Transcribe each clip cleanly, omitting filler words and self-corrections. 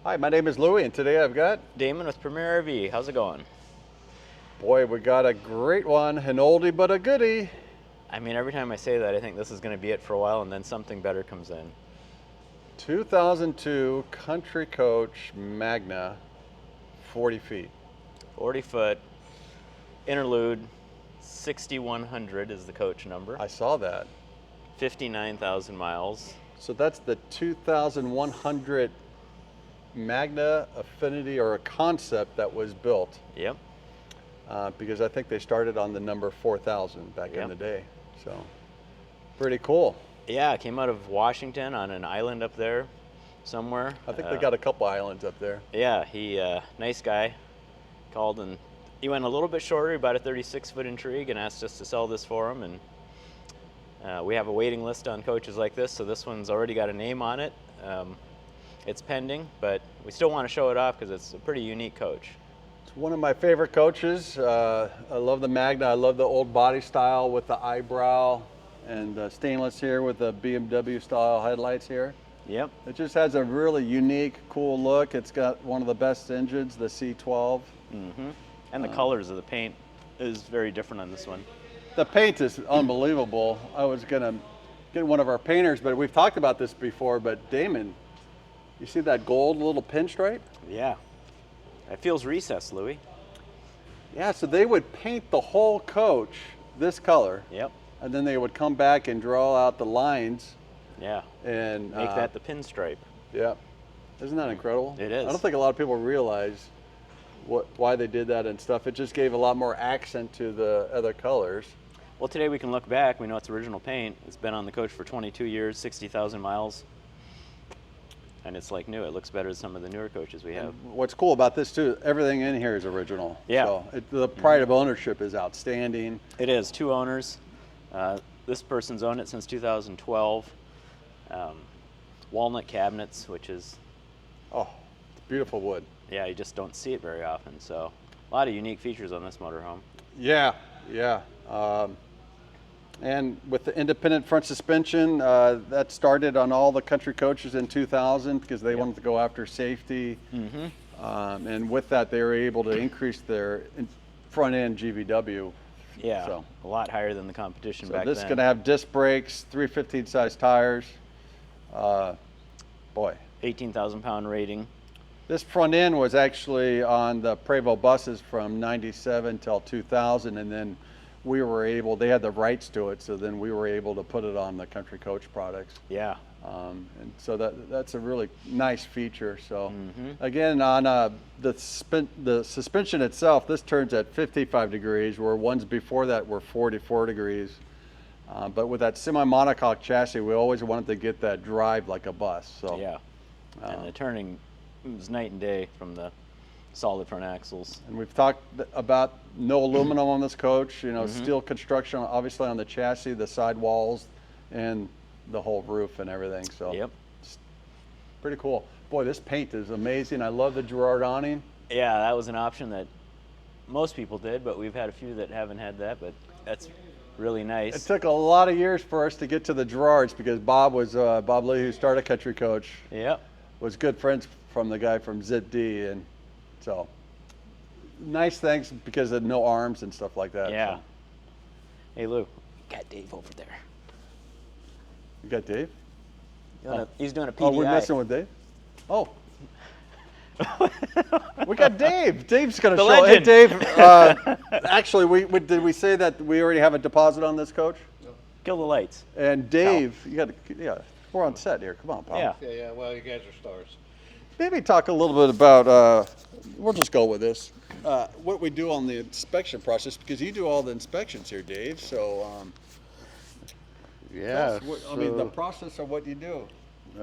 Hi, my name is Louie, and today I've got, Damon with Premier RV. How's it going? boy, we got a great one, an oldie but a goodie. I mean, every time I say that, I think this is going to be it for a while, and then something better comes in. 2002 Country Coach Magna, 40 feet. 40 foot, interlude, 6100 is the coach number. I saw that. 59,000 miles. So that's the 2100 Magna Affinity, or a concept that was built. Yep. Because I think they started on the number 4000 back in Yep. the day. So pretty cool. Yeah, it came out of Washington on an island up there somewhere. I think they got a couple islands up there. Yeah, nice guy, called and he went a little bit shorter, about a 36-foot intrigue, and asked us to sell this for him. And we have a waiting list on coaches like this, so this one's already got a name on it. It's pending, but we still want to show it off because it's a pretty unique coach. It's one of my favorite coaches. I love the Magna. I love the old body style with the eyebrow and stainless here with the BMW style headlights here. Yep. It just has a really unique, cool look. It's got one of the best engines, the C12. Mm-hmm. And the colors of the paint is very different on this one. The paint is unbelievable. I was gonna get one of our painters, but we've talked about this before, but Damon, you see that gold little pinstripe? Yeah. It feels recessed, Louie. Yeah, so they would paint the whole coach this color. Yep. And then they would come back and draw out the lines. Yeah. And make that the pinstripe. Yeah. Isn't that incredible? It is. I don't think a lot of people realize why they did that and stuff. It just gave a lot more accent to the other colors. Well, today we can look back. We know it's original paint. It's been on the coach for 22 years, 60,000 miles. And it's like new. It looks better than some of the newer coaches we have. And what's cool about this too, everything in here is original. Yeah. So the pride of ownership is outstanding. It is. 2 owners. This person's owned it since 2012. Walnut cabinets, which is... Oh, it's beautiful wood. Yeah, you just don't see it very often. So a lot of unique features on this motorhome. Yeah, yeah. And with the independent front suspension, that started on all the country coaches in 2000 because they wanted to go after safety. Mm-hmm. And with that, they were able to increase their front end GVW. Yeah, so a lot higher than the competition back then. This is going to have disc brakes, 315 size tires. Boy. 18,000 pound rating. This front end was actually on the Prevost buses from 97 till 2000, and then they had the rights to it, so then we were able to put it on the Country Coach products. Yeah. And so that's a really nice feature. So again, on the suspension itself, this turns at 55 degrees, where ones before that were 44 degrees. But with that semi-monocoque chassis, we always wanted to get that drive like a bus. So yeah. And the turning was night and day from the solid front axles. And we've talked about no aluminum on this coach, steel construction, obviously on the chassis, the side walls, and the whole roof and everything. So yep. It's pretty cool. Boy, this paint is amazing. I love the Gerard awning. Yeah, that was an option that most people did, but we've had a few that haven't had that, but that's really nice. It took a lot of years for us to get to the Gerards because Bob Lee, who started Country Coach, yep, was good friends from the guy from Zip D, and so nice things because of no arms and stuff like that. Yeah. So. Hey Lou, got Dave over there. You got Dave? He's doing a PDI. Oh, we're messing with Dave? Oh. We got Dave. Dave's going to show. Legend. Hey, Dave. Actually, did we say that we already have a deposit on this coach? No. Kill the lights. And Dave, we're on set here. Come on, Pop. Yeah. Well, you guys are stars. Maybe talk a little bit about, we'll just go with this, what we do on the inspection process, because you do all the inspections here, Dave. So, Yeah. the process of what you do.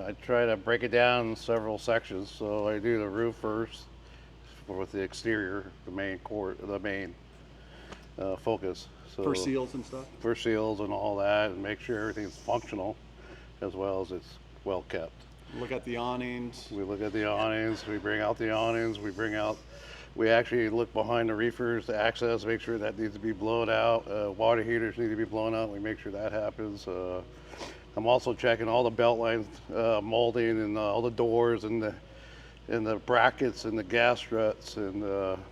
I try to break it down in several sections. So I do the roof first with the exterior, the main focus. So For seals and stuff? For seals and all that, and make sure everything's functional as well as it's well kept. Look at the awnings. We look at the awnings, we bring out the awnings, we actually look behind the reefers, the access, make sure that needs to be blown out. Water heaters need to be blown out, we make sure that happens. I'm also checking all the belt lines, molding, and all the doors and and the brackets and the gas struts, and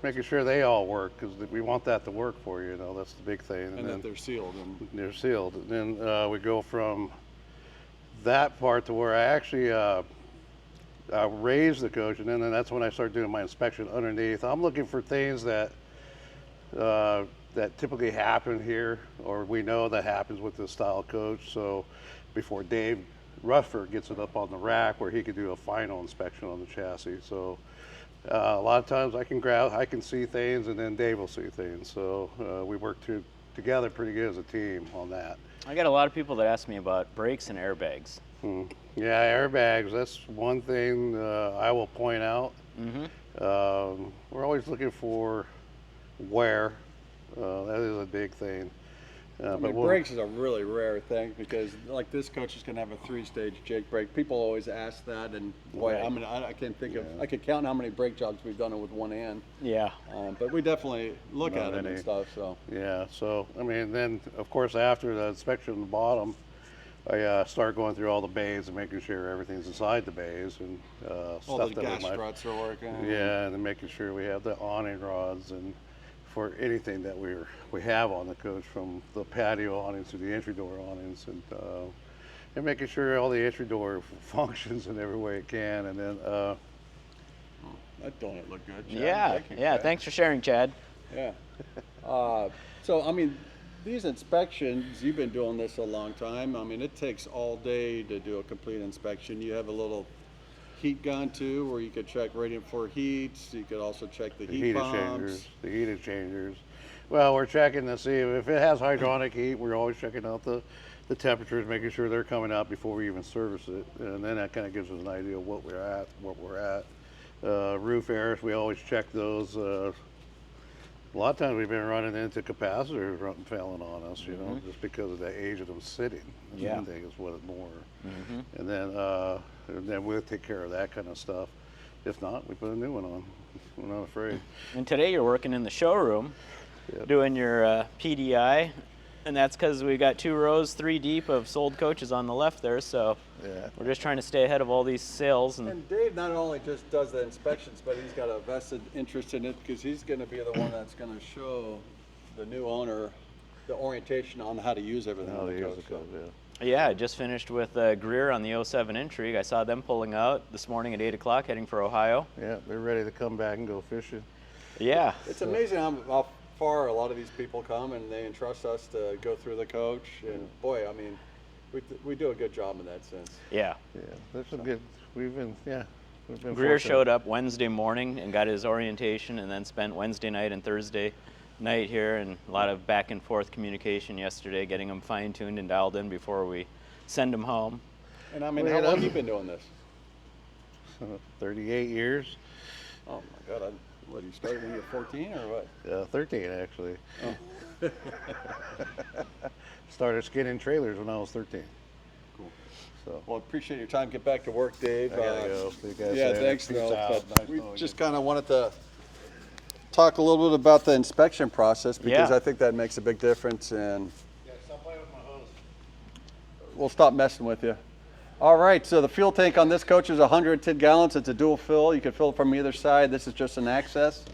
making sure they all work, because we want that to work for you. You know, that's the big thing. And that they're sealed. And they're sealed. And then we go from that part to where I actually raise the coach, and then that's when I start doing my inspection underneath. I'm looking for things that that typically happen here, or we know that happens with this style coach. So before Dave Rutherford gets it up on the rack where he could do a final inspection on the chassis. So a lot of times I can see things, and then Dave will see things. So we work together pretty good as a team on that. I got a lot of people that ask me about brakes and airbags. Yeah, airbags, that's one thing I will point out. We're always looking for wear. That is a big thing. But brakes is a really rare thing, because like this coach is going to have a 3-stage Jake brake. People always ask that, and boy, Right. I can't think of, I could count how many brake jobs we've done it with one hand. Yeah. But we definitely look Not at it and any. stuff. So Yeah, so I mean, then of course after the inspection on the bottom, I start going through all the bays and making sure everything's inside the bays, and all stuff the that gas we might. struts are working. Yeah, and then making sure we have the awning rods, and for anything that we have on the coach, from the patio awnings to the entry door awnings, and making sure all the entry door functions in every way it can, and then That donut looked good. Chad. Yeah. Thank you, Yeah. Chad. Thanks for sharing, Chad. Yeah. So I mean, these inspections, you've been doing this a long time. I mean, it takes all day to do a complete inspection. You have a little heat gun too, where you could check radiant floor heats. You could also check the heat pumps. the heat exchangers. Well, we're checking to see if it has hydronic heat. We're always checking out the temperatures, making sure they're coming out before we even service it, and then that kind of gives us an idea of what we're at. Roof airs, we always check those. A lot of times we've been running into capacitors failing on us, you know, just because of the age of them sitting. Yeah. I think is what it's more. And then we'll take care of that kind of stuff. If not, we put a new one on. We're not afraid. And today you're working in the showroom, Yep. doing your PDI, and that's because we got 2 rows, 3 deep of sold coaches on the left there. So Yeah. we're just trying to stay ahead of all these sales. And Dave not only just does the inspections, but he's got a vested interest in it, because he's going to be the one that's going to show the new owner the orientation on how to use everything. How on they the use coach. the code, yeah. Yeah, I just finished with Greer on the 07 Intrigue. I saw them pulling out this morning at 8 o'clock, heading for Ohio. Yeah, they're ready to come back and go fishing. Yeah. It's amazing how far a lot of these people come, and they entrust us to go through the coach. And boy, I mean, we do a good job in that sense. Yeah. Yeah, that's a good. We've been Greer fortunate. showed up Wednesday morning and got his orientation, and then spent Wednesday night and Thursday night here, and a lot of back and forth communication yesterday, getting him fine-tuned and dialed in before we send him home. And I mean, Well, how yeah, long that's- have you been doing this? 38 years. Oh my God! What, you started when you were 14 or what? 13 actually. Oh. Started skinning trailers when I was 13. Cool. So. Well, appreciate your time. Get back to work, Dave. I gotta go. See you guys Yeah, later. thanks, Peace Noel. out. But Nice we knowing just you. kind of wanted to talk a little bit about the inspection process, because Yeah. I think that makes a big difference. And Yeah, stop playing with my hose. we'll stop messing with you. All right, so the fuel tank on this coach is 110 gallons. It's a dual fill. You can fill it from either side. This is just an access.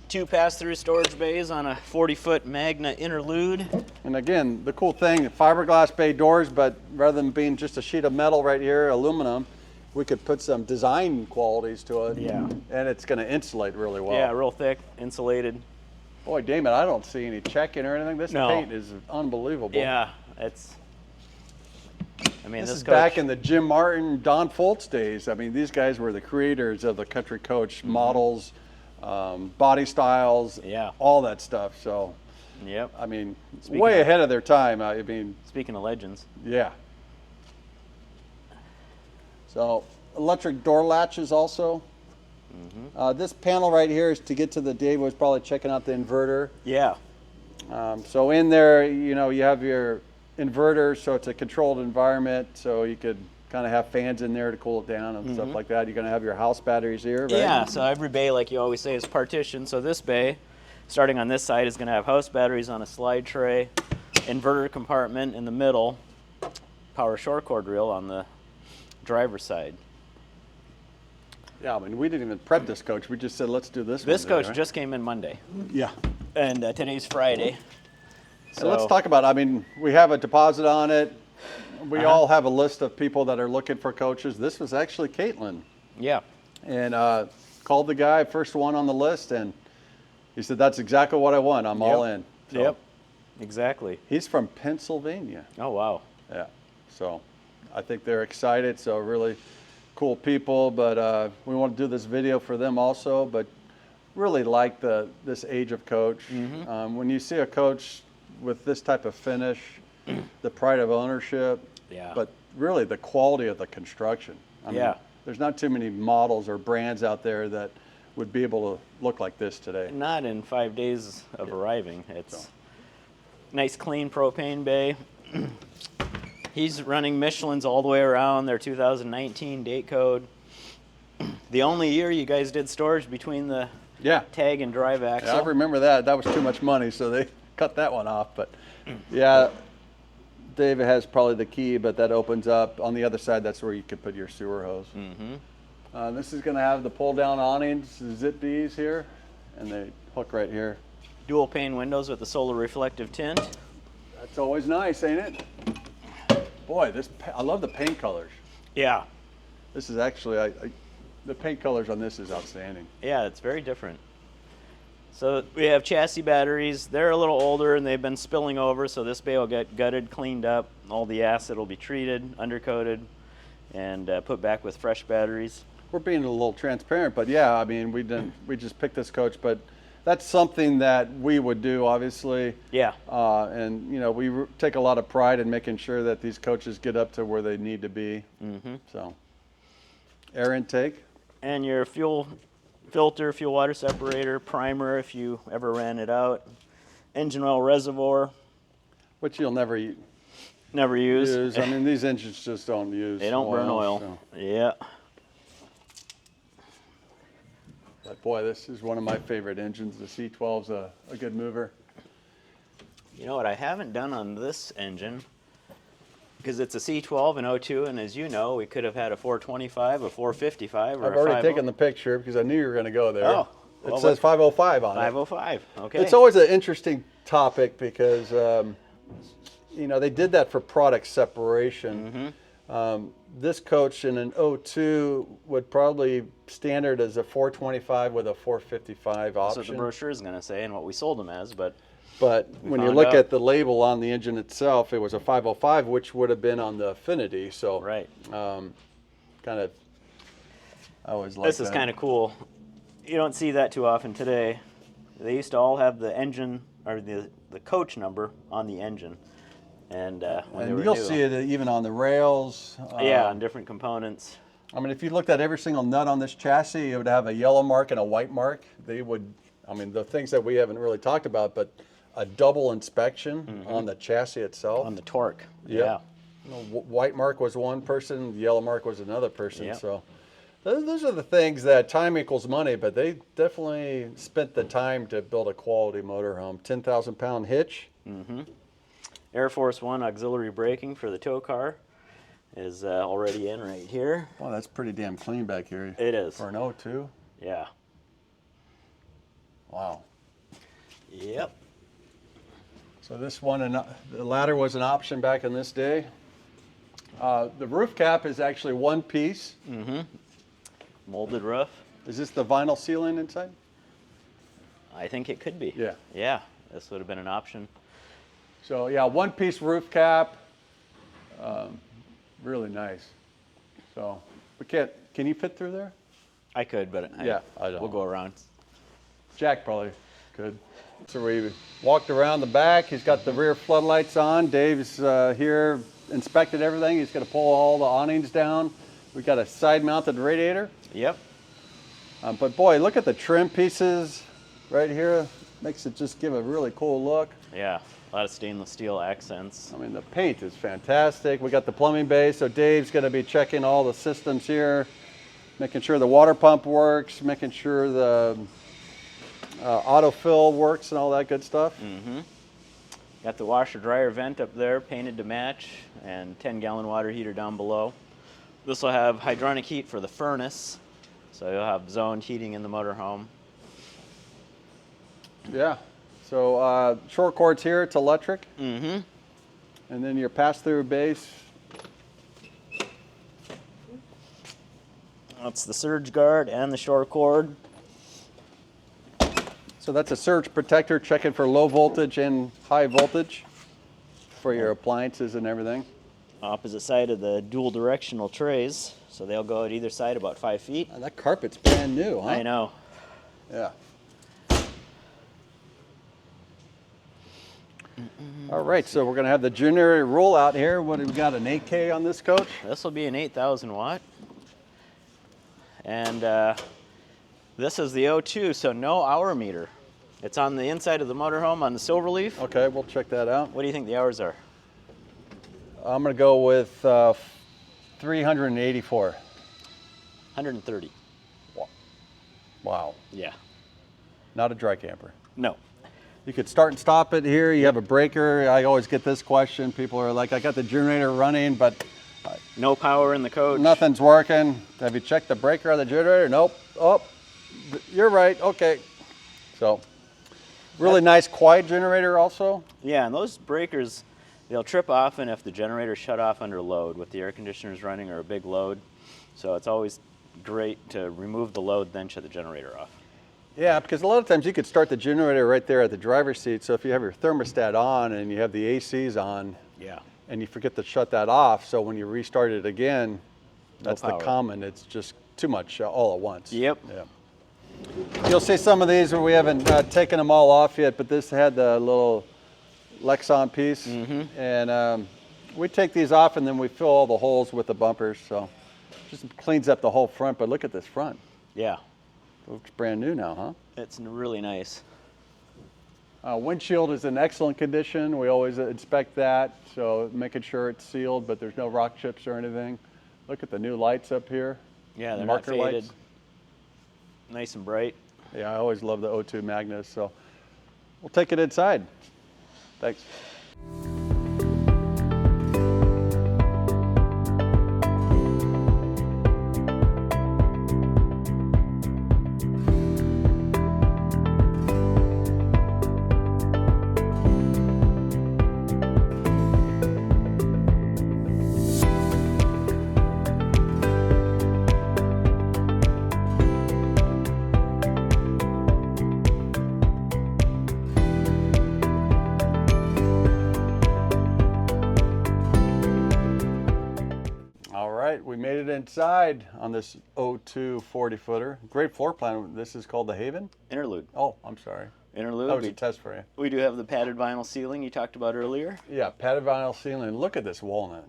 2 pass-through storage bays on a 40-foot Magna interlude. And again, the cool thing, fiberglass bay doors, but rather than being just a sheet of metal right here, aluminum, we could put some design qualities to it. Yeah. And it's going to insulate really well. Yeah, real thick, insulated. Boy, Damon, I don't see any checking or anything. This No. paint is unbelievable. Yeah, it's. I mean, This this is coach, back in the Jim Martin, Don Foltz days. I mean, these guys were the creators of the Country Coach models, body styles, Yeah. all that stuff. So, Yep. I mean, Speaking way of- ahead of their time. I mean, Speaking of legends. yeah. So, electric door latches also. This panel right here is to get to the, Dave was probably checking out the inverter. Yeah. So in there, you know, you have your inverter, so it's a controlled environment, so you could kind of have fans in there to cool it down and stuff like that. You're going to have your house batteries here, right? Yeah, so every bay, like you always say, is partitioned. So this bay, starting on this side, is going to have house batteries on a slide tray, inverter compartment in the middle, power short cord reel on the driver's side. Yeah, I mean, we didn't even prep this coach. We just said, let's do this. This one today, coach right? just came in Monday, Yeah. and today's Friday. And let's talk about, I mean, we have a deposit on it. We all have a list of people that are looking for coaches. This was actually Caitlin. Yeah. And called the guy, first one on the list, and he said, that's exactly what I want. I'm all in. So Yep. Exactly. he's from Pennsylvania. Oh, wow. Yeah. So I think they're excited. So really cool people, but we want to do this video for them also, but really like this age of coach. When you see a coach with this type of finish, the pride of ownership, Yeah. but really the quality of the construction. I mean, there's not too many models or brands out there that would be able to look like this today. Not in 5 days of arriving. It's nice, clean propane bay. He's running Michelin's all the way around, their 2019 date code. The only year you guys did storage between the tag and drive axle. Yeah, I remember that. That was too much money, so they cut that one off. But yeah, Dave has probably the key, but that opens up. On the other side, that's where you could put your sewer hose. This is going to have the pull-down awnings, zip Bs here, and they hook right here. Dual pane windows with the solar reflective tint. That's always nice, ain't it? Boy, I love the paint colors. Yeah. This is actually, the paint colors on this is outstanding. Yeah, it's very different. So we have chassis batteries. They're a little older and they've been spilling over, so this bay will get gutted, cleaned up. All the acid will be treated, undercoated, and put back with fresh batteries. We're being a little transparent, but yeah, I mean, we just picked this coach, but that's something that we would do, obviously. Yeah. And you know, we take a lot of pride in making sure that these coaches get up to where they need to be. So, air intake. And your fuel filter, fuel water separator, primer if you ever ran it out, engine oil reservoir. Which you'll never use. I mean, these engines just don't use. They don't burn oil. So. Yeah. But boy, this is one of my favorite engines. The C12's a good mover. You know what I haven't done on this engine, because it's a C12 and 02, and as you know, we could have had a 425, a 455, or I've a already 50. taken the picture because I knew you were going to go there. Oh, it says 505 on it. 505. Okay. It's always an interesting topic because you know, they did that for product separation. This coach in an 02 would probably standard as a 425 with a 455 option. That's what the brochure is going to say and what we sold them as, but when you look at the label on the engine itself, it was a 505, which would have been on the Affinity. So kind of, I always like this is kind of cool. You don't see that too often today. They used to all have the engine or the coach number on the engine. And when they were you'll new, see it even on the rails. on different components. I mean, if you looked at every single nut on this chassis, it would have a yellow mark and a white mark. They would, I mean, the things that we haven't really talked about, but a double inspection on the chassis itself. On the torque. Yep. Yeah. You know, white mark was one person, the yellow mark was another person. Yep. So those are the things that time equals money, but they definitely spent the time to build a quality motorhome. 10,000-pound hitch. Air Force One auxiliary braking for the tow car is already in right here. Wow, that's pretty damn clean back here. It is. For an 02. Yeah. Wow. Yep. So this one, the ladder was an option back in this day. The roof cap is actually one piece. Molded roof. Is this the vinyl sealing inside? I think it could be. Yeah. Yeah. This would have been an option. So yeah, one piece roof cap. Really nice. So we can't, can you fit through there? I could, but Yeah, I don't. we'll go around. Jack probably could. So we walked around the back. He's got the rear floodlights on. Dave's here, inspected everything. He's going to pull all the awnings down. We got a side-mounted radiator. Yep. But boy, look at the trim pieces right here. Makes it just give a really cool look. Yeah. A lot of stainless steel accents. I mean, the paint is fantastic. We got the plumbing bay, so Dave's going to be checking all the systems here, making sure the water pump works, making sure the autofill works and all that good stuff. Got the washer dryer vent up there painted to match, and 10-gallon water heater down below. This will have hydronic heat for the furnace, So you'll have zoned heating in the motorhome. Yeah. So short cords here, it's electric. Mm-hmm. And then your pass-through base. That's the surge guard and the short cord. So that's a surge protector, checking for low voltage and high voltage for your appliances and everything. Opposite side of the dual directional trays, so they'll go at either side about 5 feet. That carpet's brand new, huh? I know. Yeah. All right, so we're going to have the generator roll out here. What do we got, an 8K on this coach? This will be an 8,000 watt. And this is the O2, so no hour meter. It's on the inside of the motorhome on the Silverleaf. Okay, we'll check that out. What do you think the hours are? I'm going to go with 384. 130. Wow. Yeah. Not a dry camper. No. You could start and stop it here. You have a breaker. I always get this question. People are like, I got the generator running, but No power in the coach. nothing's working. Have you checked the breaker on the generator? Nope. Oh, you're right. Okay. So, really nice quiet generator also. Yeah, and those breakers, they'll trip often if the generator's shut off under load with the air conditioners running or a big load. So it's always great to remove the load, then shut the generator off. Yeah, because a lot of times you could start the generator right there at the driver's seat. So if you have your thermostat on and you have the ACs on, Yeah. and you forget to shut that off, so when you restart it again, that's the power. common. It's just too much all at once. Yep. Yeah. You'll see some of these where we haven't taken them all off yet, but this had the little Lexan piece, and we take these off and then we fill all the holes with the bumpers, so just cleans up the whole front. But look at this front. Yeah. Looks brand new now, huh? It's really nice. Windshield is in excellent condition. We always inspect that, so making sure it's sealed, but there's no rock chips or anything. Look at the new lights up here. Yeah, they're Marker not faded. lights. Nice and bright. Yeah, I always love the O2 Magna, so we'll take it inside. Thanks. All right, we made it inside on this O2 40-footer. Great floor plan. This is called the Haven? Interlude. Oh, I'm sorry. Interlude. That was a test for you. We do have the padded vinyl ceiling you talked about earlier. Yeah, padded vinyl ceiling. Look at this walnut.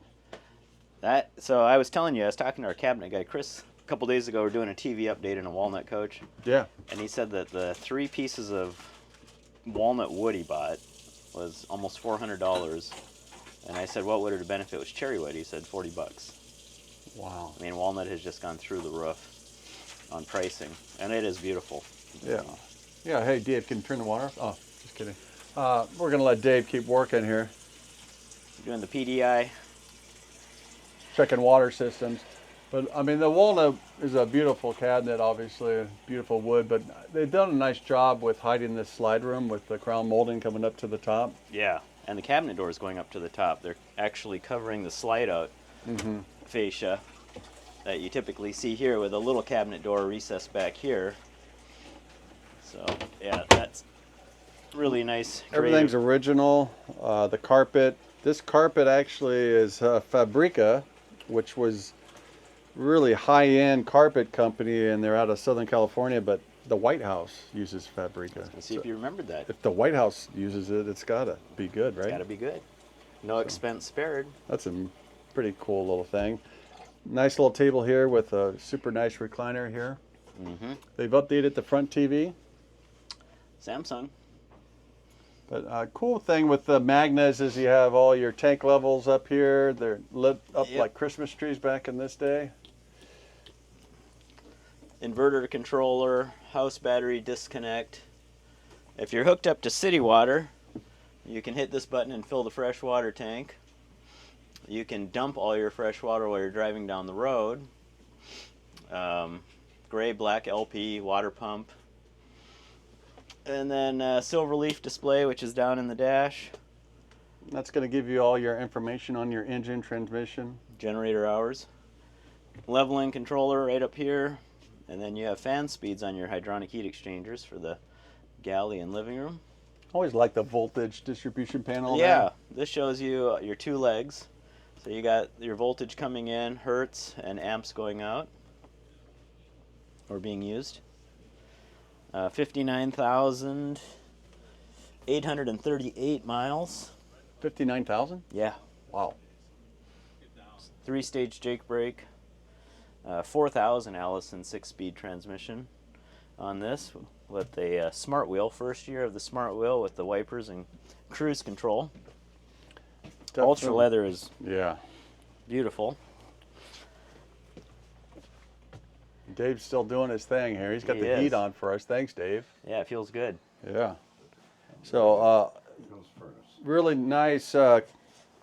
So I was telling you, I was talking to our cabinet guy, Chris, a couple days ago. We're doing a TV update in a walnut coach. Yeah. And he said that the 3 pieces of walnut wood he bought was almost $400. And I said, what would it have been if it was cherry wood? He said $40. Wow. I mean, walnut has just gone through the roof on pricing, and it is beautiful. Yeah. Yeah, hey, Dave, can you turn the water off? Oh, just kidding. We're going to let Dave keep working here, Doing the PDI. checking water systems. But, I mean, the walnut is a beautiful cabinet, obviously, a beautiful wood, but they've done a nice job with hiding this slide room with the crown molding coming up to the top. Yeah, and the cabinet door is going up to the top. They're actually covering the slide out fascia that you typically see here with a little cabinet door recessed back here. So, yeah, that's really nice. Everything's creative. original. The carpet, this carpet actually is Fabrica, which was really high-end carpet company, and they're out of Southern California, but the White House uses Fabrica. Let's see if you remembered that. If the White House uses it, it's gotta be good, right? It's got to be good. No expense spared. That's a pretty cool little thing. Nice little table here with a super nice recliner here. They've updated the front TV. Samsung. But cool thing with the Magnas is you have all your tank levels up here. They're lit up Yep. like Christmas trees back in this day. Inverter controller, house battery disconnect. If you're hooked up to city water, you can hit this button and fill the fresh water tank. You can dump all your fresh water while you're driving down the road. gray black LP water pump. And then silver leaf display, which is down in the dash. That's going to give you all your information on your engine, transmission. Generator hours. Leveling controller right up here. And then you have fan speeds on your hydronic heat exchangers for the galley and living room. Always like the voltage distribution panel. Yeah, this shows you your 2 legs. So you got your voltage coming in, hertz, and amps going out or being used. 59,838 miles. 59,000? Yeah. Wow. 3-stage Jake brake. 4,000 Allison 6-speed transmission on this with the smart wheel. First year of the smart wheel with the wipers and cruise control. Definitely. Ultra leather is Yeah. beautiful. Dave's still doing his thing here. He's got He the is. heat on for us. Thanks, Dave. Yeah, it feels good. Yeah. So, Those furnace. really nice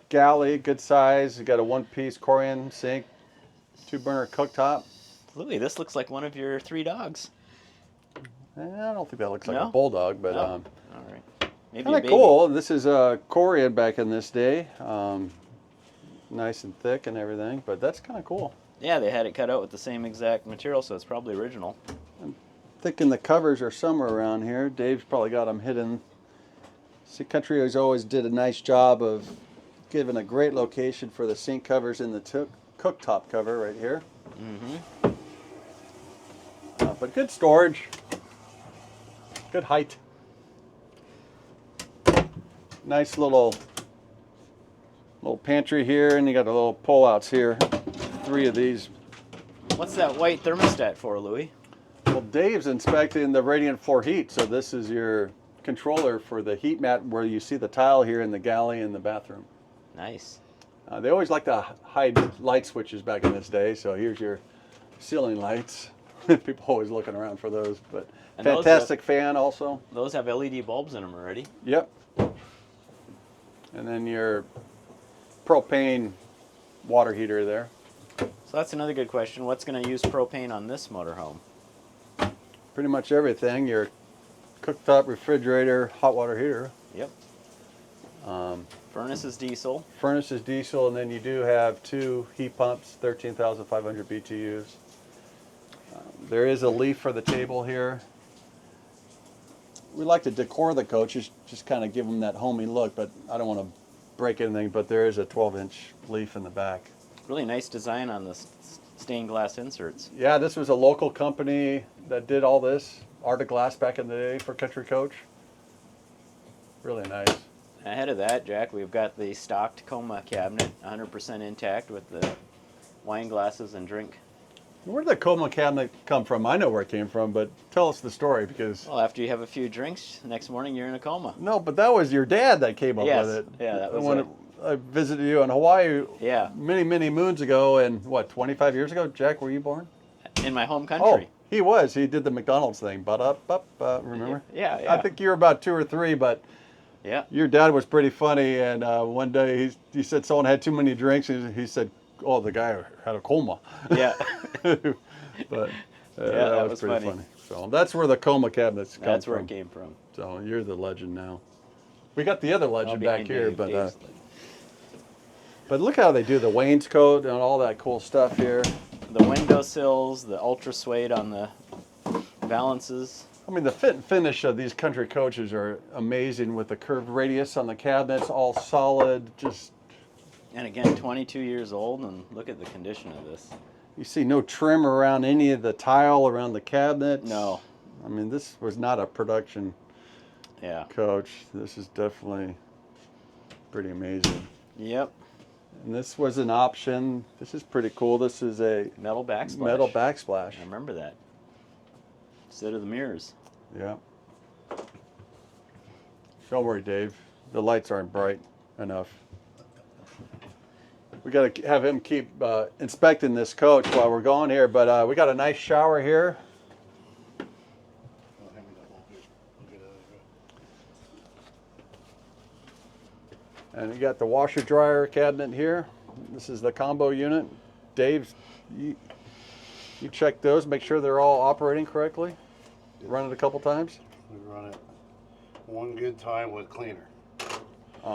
galley, good size. You got a 1-piece Corian sink, 2-burner cooktop. Louie, this looks like one of your 3 dogs. I don't think that looks like No? a bulldog, but Oh, all right. Maybe a kind of baby. cool. This is Corian back in this day. Nice and thick and everything, but that's kind of cool. Yeah, they had it cut out with the same exact material, so it's probably original. Thinking the covers are somewhere around here. Dave's probably got them hidden. See, Country has always did a nice job of giving a great location for the sink covers in the cooktop cover right here. Mm-hmm. But good storage, good height. Nice little pantry here, and you got the little pull-outs here. 3 of these. What's that white thermostat for, Louie? Well, Dave's inspecting the radiant floor heat, so this is your controller for the heat mat where you see the tile here in the galley and the bathroom. Nice. They always like to hide light switches back in this day, so here's your ceiling lights. People always looking around for those, but And those fantastic fan also. Those have LED bulbs in them already. Yep. And then your propane water heater there. So that's another good question. What's going to use propane on this motorhome? Pretty much everything. Your cooktop, refrigerator, hot water heater. Yep. Furnace is diesel. Furnace is diesel, and then you do have 2 heat pumps, 13,500 BTUs. There is a leaf for the table here. We like to decor the coaches, just kind of give them that homey look, but I don't want to break anything, but there is a 12-inch leaf in the back. Really nice design on the stained glass inserts. Yeah, this was a local company that did all this. Art of Glass back in the day for Country Coach. Really nice. Ahead of that, Jack, we've got the stock Tacoma cabinet, 100% intact with the wine glasses and drink. Where did the Coma cabinet come from? I know where it came from, but tell us the story because... Well, after you have a few drinks, next morning you're in a coma. No, but that was your dad that came up Yes. with it. Yeah, that was when it. I visited you in Hawaii Yeah, many moons ago, and what, 25 years ago? Jack, were you born? in my home Oh, country. he was. He did the McDonald's thing. Remember? Yeah. I think you were about 2 or 3, but Yeah. your dad was pretty funny. And one day he said someone had too many drinks, and he said, "Oh, the guy had a coma." Yeah. But that was pretty funny. So that's where the Coma cabinets come That's where from. it came from. So you're the legend now. We got the other legend back behind here, Dave. but Dave's but look how they do the wainscot and all that cool stuff here. the window sills, the ultra suede on the balances. I mean, the fit and finish of these Country Coaches are amazing with the curved radius on the cabinets, all solid. Just And again, 22 years old, and look at the condition of this. you see no trim around any of the tile around the cabinets. No. I mean, this was not a production Yeah. coach. This is definitely pretty amazing. Yep. And this was an option. This is pretty cool. This is a Metal backsplash. metal backsplash. I remember that. Instead of the mirrors. Yeah. Don't worry, Dave. The lights aren't bright enough. We got to have him keep inspecting this coach while we're going here. But we got a nice shower here. Oh, hand me that voltage. I'll get out of And you got the washer dryer cabinet here. This is the combo unit. Dave's, You check those, make sure they're all operating correctly. Run it a couple times. We run it one good time with cleaner. We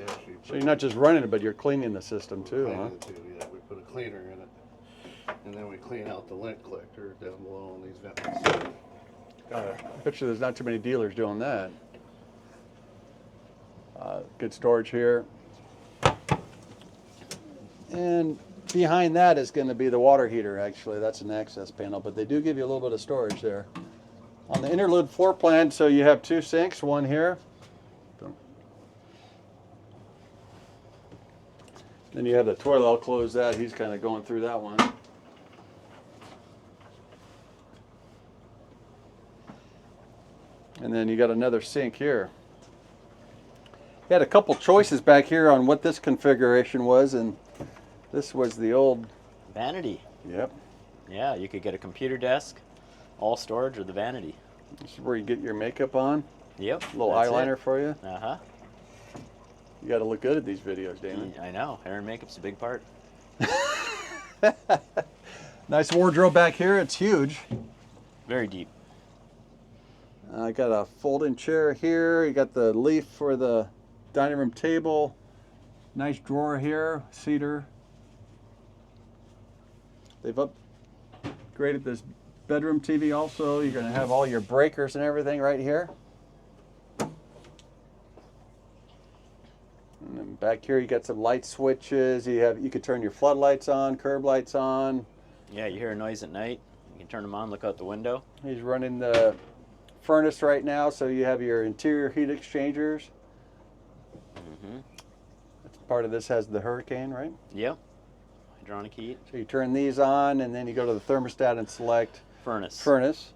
actually So you're not just running it, but you're cleaning the system too, huh? clean it too, yeah. We put a cleaner in it, and then we clean out the lint collector down below on these vents. I bet you there's not too many dealers doing that. Good storage here. And behind that is going to be the water heater, actually. That's an access panel, but they do give you a little bit of storage there. On the interlude floor plan, so you have 2 sinks, one here. Then you have the toilet. I'll close that. He's kind of going through that one. And then you got another sink here. You had a couple choices back here on what this configuration was, and this was the old Vanity. Yep. Yeah, you could get a computer desk, all storage, or the vanity. This is where you get your makeup on. Yep. A little that's eyeliner for you. it. Uh-huh. You got to look good at these videos, Damon. I know. Hair and makeup's a big part. Nice wardrobe back here. It's huge. Very deep. I got a folding chair here. You got the leaf for the dining room table. Nice drawer here, cedar. They've upgraded this bedroom TV also. You're going to have all your breakers and everything right here. And then back here you got some light switches. You could turn your floodlights on, curb lights on. Yeah, you hear a noise at night. You can turn them on, look out the window. He's running the furnace right now, so you have your interior heat exchangers. That's part of this has the Hurricane, right? Yep. Hydronic heat. So you turn these on, and then you go to the thermostat and select Furnace.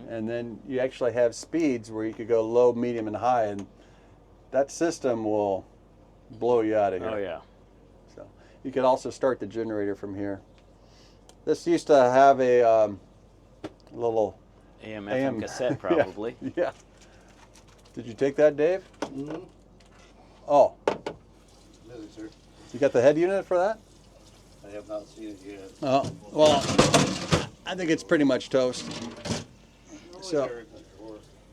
and then you actually have speeds where you could go low, medium, and high, and that system will blow you out of here. Oh, yeah. So you could also start the generator from here. This used to have a little AM, AM FM cassette, probably. Yeah. Did you take that, Dave? Mm-hmm. Oh, Busy, sir. you got the head unit for that? I have not seen it yet. Oh, well, I think it's pretty much toast. So,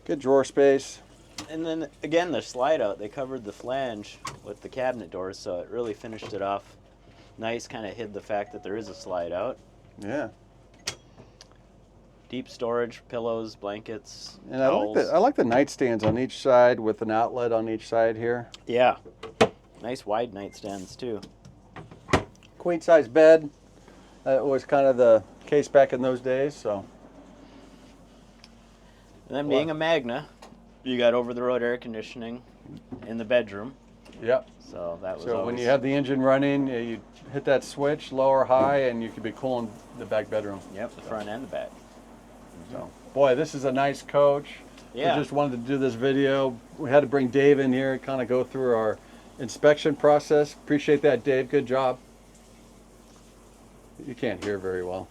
good drawer space. And then, again, the slide out, they covered the flange with the cabinet doors, so it really finished it off nice, kind of hid the fact that there is a slide out. Yeah. Deep storage, pillows, blankets, And towels. I like the nightstands on each side with an outlet on each side here. Yeah. Nice wide nightstands, too. Queen size bed. That was kind of the case back in those days, so. And then being a Magna, you got over-the-road air conditioning in the bedroom. Yep. So that was So when always- you have the engine running, you hit that switch, low or high, and you could be cooling the back bedroom. Yep, the front and the back. So, boy, this is a nice coach. Yeah. We just wanted to do this video. We had to bring Dave in here and kind of go through our inspection process. Appreciate that, Dave. Good job. You can't hear very well.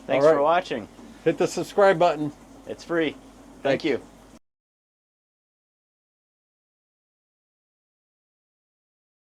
Thanks All right. for watching. Hit the subscribe button. It's free. Thank Thank you.